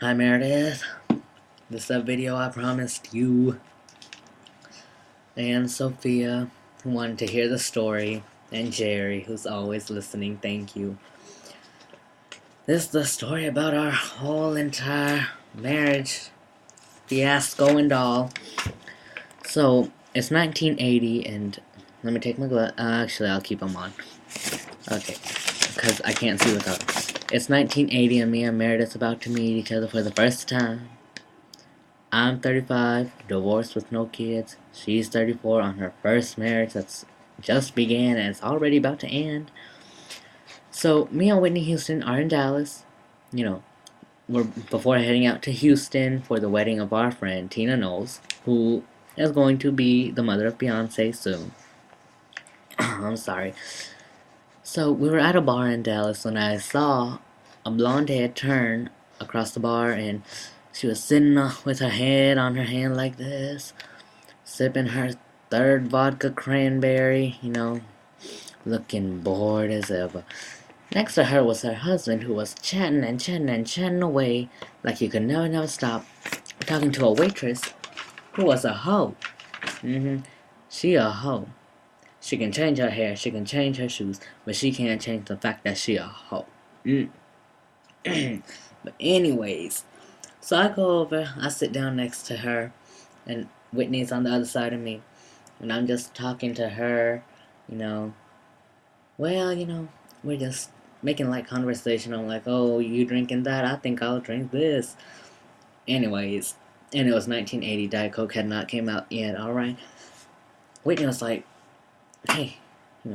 Hi Meredith, this is a video I promised you and Sophia who wanted to hear the story, and Jerry who's always listening, thank you. This is the story about our whole entire marriage fiasco and all. So, it's 1980 and let me take my glove, actually I'll keep them on. Okay, because I can't see without them. It's 1980 and me and Meredith about to meet each other for the first time. I'm 35, divorced with no kids. She's 34 on her first marriage that's just began and it's already about to end. So me and Whitney Houston are in Dallas. You know, we're before heading out to Houston for the wedding of our friend Tina Knowles, who is going to be the mother of Beyonce soon. I'm sorry. So we were at a bar in Dallas when I saw a blonde head turn across the bar, and she was sitting with her head on her hand like this, sipping her third vodka cranberry, looking bored as ever. Next to her was her husband, who was chatting and chatting and chatting away like he could never stop, talking to a waitress who was a hoe. She a hoe. She can change her hair, she can change her shoes, but she can't change the fact that she a hoe. But anyways, so I go over, I sit down next to her, and Whitney's on the other side of me. And I'm just talking to her, you know. Well, we're just making light conversation. I'm like, oh, you drinking that? I think I'll drink this. Anyways, and it was 1980. Diet Coke had not came out yet. All right. Whitney was like, hey,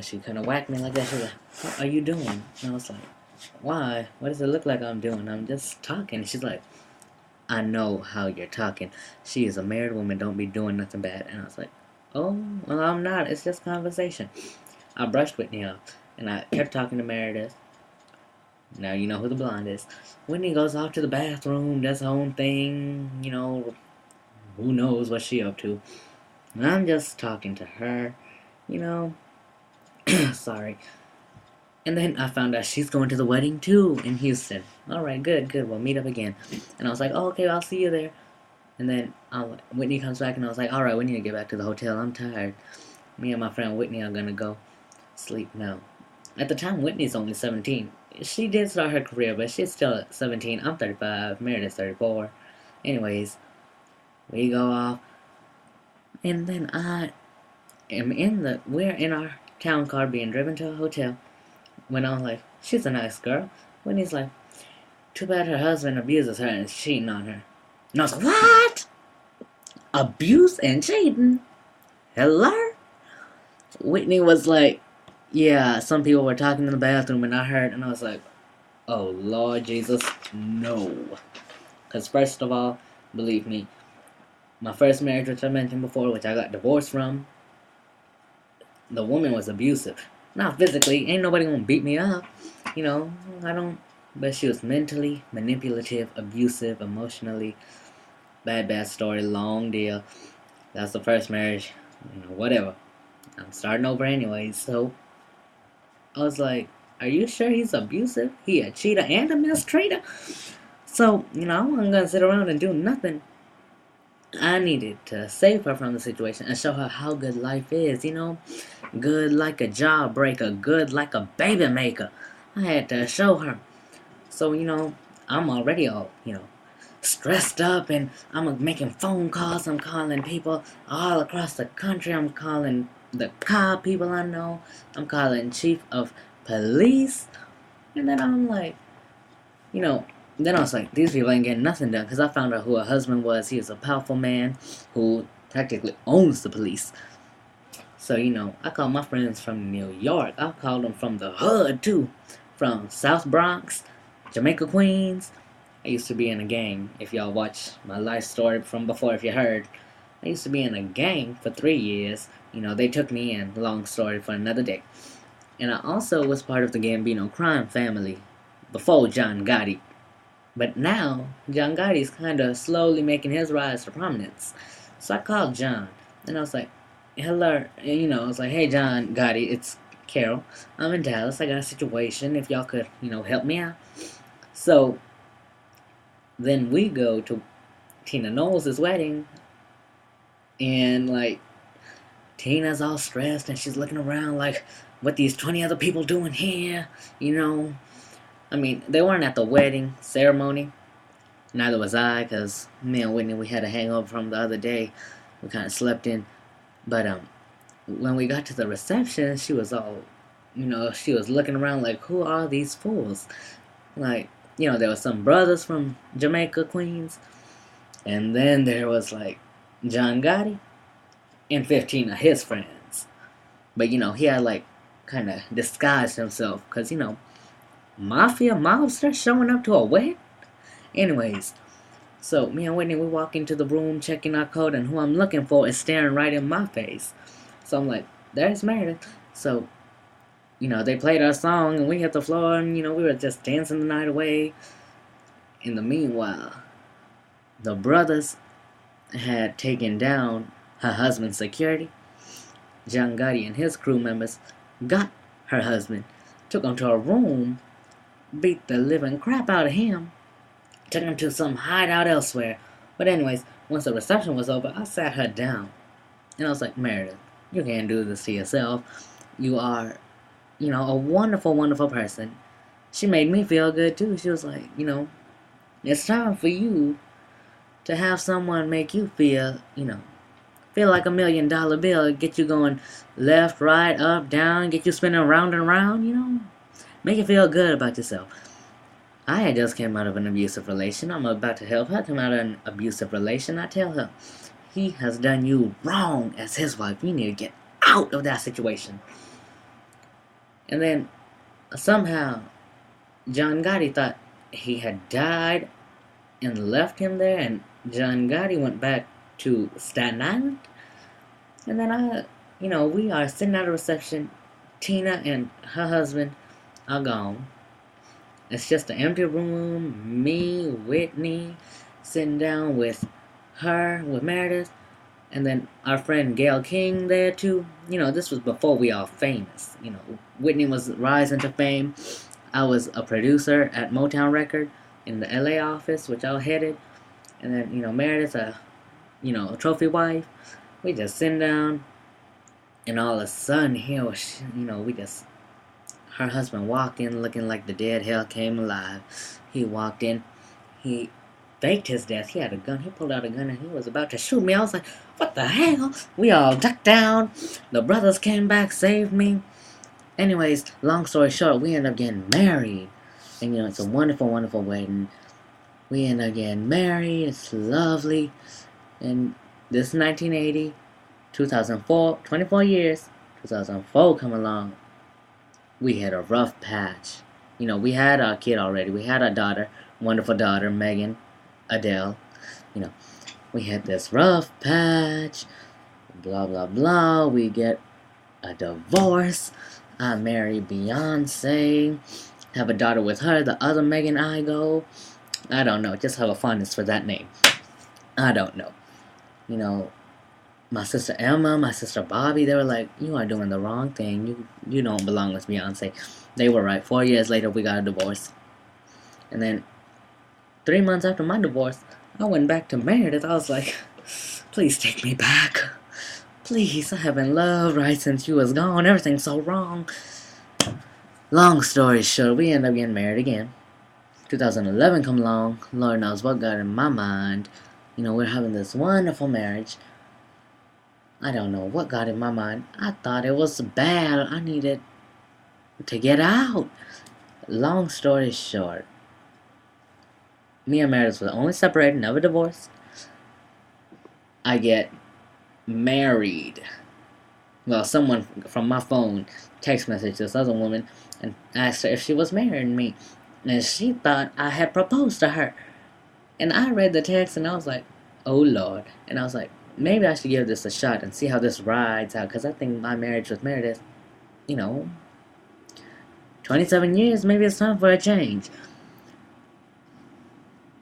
she kind of whacked me like that. She was like, what are you doing? And I was like, why? What does it look like I'm doing? I'm just talking. She's like, I know how you're talking. She is a married woman. Don't be doing nothing bad. And I was like, oh, well, I'm not. It's just conversation. I brushed Whitney off, and I kept talking to Meredith. Now you know who the blonde is. Whitney goes off to the bathroom, does her own thing, who knows what she up to. And I'm just talking to her, you know. Sorry. And then I found out she's going to the wedding too in Houston. Alright, good. We'll meet up again. And I was like, oh, okay, I'll see you there. And then Whitney comes back, and I was like, alright, we need to get back to the hotel. I'm tired. Me and my friend Whitney are gonna go sleep now. At the time, Whitney's only 17. She did start her career, but she's still 17. I'm 35. Meredith's 34. Anyways, we go off, and then we're in our town car being driven to a hotel. When I was like, she's a nice girl. Whitney's like, too bad her husband abuses her and is cheating on her. And I was like, what? Abuse and cheating? Hello? Whitney was like, yeah, some people were talking in the bathroom and I heard, and I was like, oh, Lord Jesus, no. Because first of all, believe me, my first marriage, which I mentioned before, which I got divorced from, the woman was abusive. Not physically, ain't nobody gonna beat me up. I don't, but she was mentally manipulative, abusive, emotionally. Bad story, long deal. That's the first marriage, whatever. I'm starting over anyways, so I was like, are you sure he's abusive? He a cheater and a mistreater? So, I wasn't gonna sit around and do nothing. I needed to save her from the situation and show her how good life is, Good like a jawbreaker, good like a baby maker. I had to show her. So, I'm already all, stressed up, and I'm making phone calls. I'm calling people all across the country. I'm calling the cop people I know. I'm calling chief of police. And then I'm like, you know, then I was like, these people ain't getting nothing done, because I found out who her husband was. He was a powerful man who practically owns the police. So, I called my friends from New York. I called them from the hood, too. From South Bronx, Jamaica, Queens. I used to be in a gang. If y'all watch my life story from before, if you heard. I used to be in a gang for 3 years. They took me in. Long story for another day. And I also was part of the Gambino crime family before John Gotti. But now, John Gotti's kind of slowly making his rise to prominence. So I called John, and I was like, hello, and, I was like, hey, John Gotti, it's Carol. I'm in Dallas. I got a situation. If y'all could, help me out. So Then we go to Tina Knowles' wedding, and like Tina's all stressed and she's looking around like, what these 20 other people doing here? You know, I mean, they weren't at the wedding ceremony. Neither was I, because me and Whitney, we had a hangover from the other day. We kind of slept in. But when we got to the reception, she was all, she was looking around like, who are these fools? Like, there was some brothers from Jamaica, Queens. And then there was like John Gotti and 15 of his friends. But, he had like kind of disguised himself because, mafia mobster showing up to a wedding? Anyways, so me and Whitney, we walk into the room checking our code, and who I'm looking for is staring right in my face. So I'm like, there's Meredith. So, they played our song and we hit the floor and, we were just dancing the night away. In the meanwhile, the brothers had taken down her husband's security. John Gotti and his crew members got her husband, took him to a room, beat the living crap out of him, took him to some hideout elsewhere. But anyways, once the reception was over, I sat her down. And I was like, Meredith, you can't do this to yourself. You are, a wonderful, wonderful person. She made me feel good too. She was like, it's time for you to have someone make you feel, feel like $1,000,000 bill, get you going left, right, up, down, get you spinning round and round, make you feel good about yourself. I had just came out of an abusive relation. I'm about to help her come out of an abusive relation. I tell her, he has done you wrong as his wife. You need to get out of that situation. And then somehow John Gotti thought he had died and left him there, and John Gotti went back to Staten Island. And then we are sitting at a reception. Tina and her husband are gone. It's just an empty room, me, Whitney, sitting down with her, with Meredith, and then our friend Gail King there too. This was before we all famous. Whitney was rising to fame. I was a producer at Motown Record in the LA office, which I headed. And then, Meredith, a trophy wife. We just sitting down, and all of a sudden here was, her husband walked in looking like the dead hell came alive. He walked in. He faked his death. He had a gun. He pulled out a gun and he was about to shoot me. I was like, what the hell? We all ducked down. The brothers came back, saved me. Anyways, long story short, we ended up getting married. And, it's a wonderful, wonderful wedding. We ended up getting married. It's lovely. And this is 1980. 2004, 24 years. 2004 come along. We had a rough patch. We had our kid already. We had our daughter, wonderful daughter, Megan, Adele. We had this rough patch, blah, blah, blah. We get a divorce. I marry Beyonce, have a daughter with her. The other Megan I go. I don't know. Just have a fondness for that name. I don't know. My sister Emma, my sister Bobby, they were like, you are doing the wrong thing. You don't belong with Beyonce. They were right. 4 years later, we got a divorce. And then 3 months after my divorce, I went back to Meredith. I was like, please take me back. Please, I have been loved right since you was gone. Everything's so wrong. Long story short, we ended up getting married again. 2011 come along. Lord knows what got in my mind. We're having this wonderful marriage. I don't know what got in my mind. I thought it was bad. I needed to get out. Long story short, me and Meredith were only separated, never divorced. I get married. Well, someone from my phone text messaged this other woman and asked her if she was marrying me. And she thought I had proposed to her. And I read the text and I was like, oh Lord. And I was like, maybe I should give this a shot and see how this rides out. Because I think my marriage with Meredith, 27 years, maybe it's time for a change.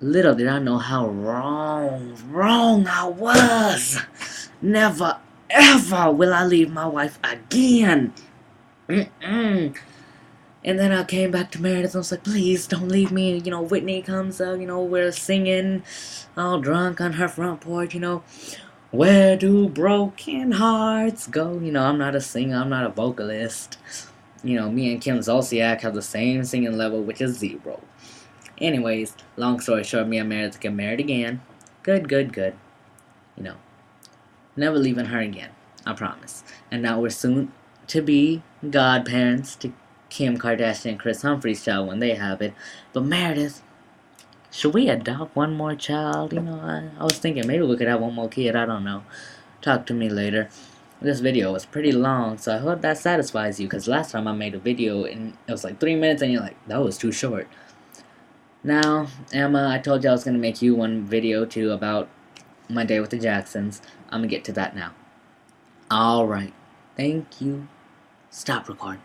Little did I know how wrong I was. Never, ever will I leave my wife again. And then I came back to Meredith and I was like, please don't leave me. Whitney comes up, we're singing all drunk on her front porch, where do broken hearts go? I'm not a singer, I'm not a vocalist. Me and Kim Zolciak have the same singing level, which is 0. Anyways, long story short, me and Meredith get married again. Good, good, good. You know, never leaving her again. I promise. And now we're soon to be godparents to Kim Kardashian and Chris Humphrey's child when they have it. But Meredith, should we adopt one more child? I was thinking maybe we could have one more kid. I don't know. Talk to me later. This video was pretty long, so I hope that satisfies you, because last time I made a video and it was like 3 minutes and you're like, that was too short. Now, Emma, I told you I was going to make you one video too about my day with the Jacksons. I'm going to get to that now. Alright. Thank you. Stop recording.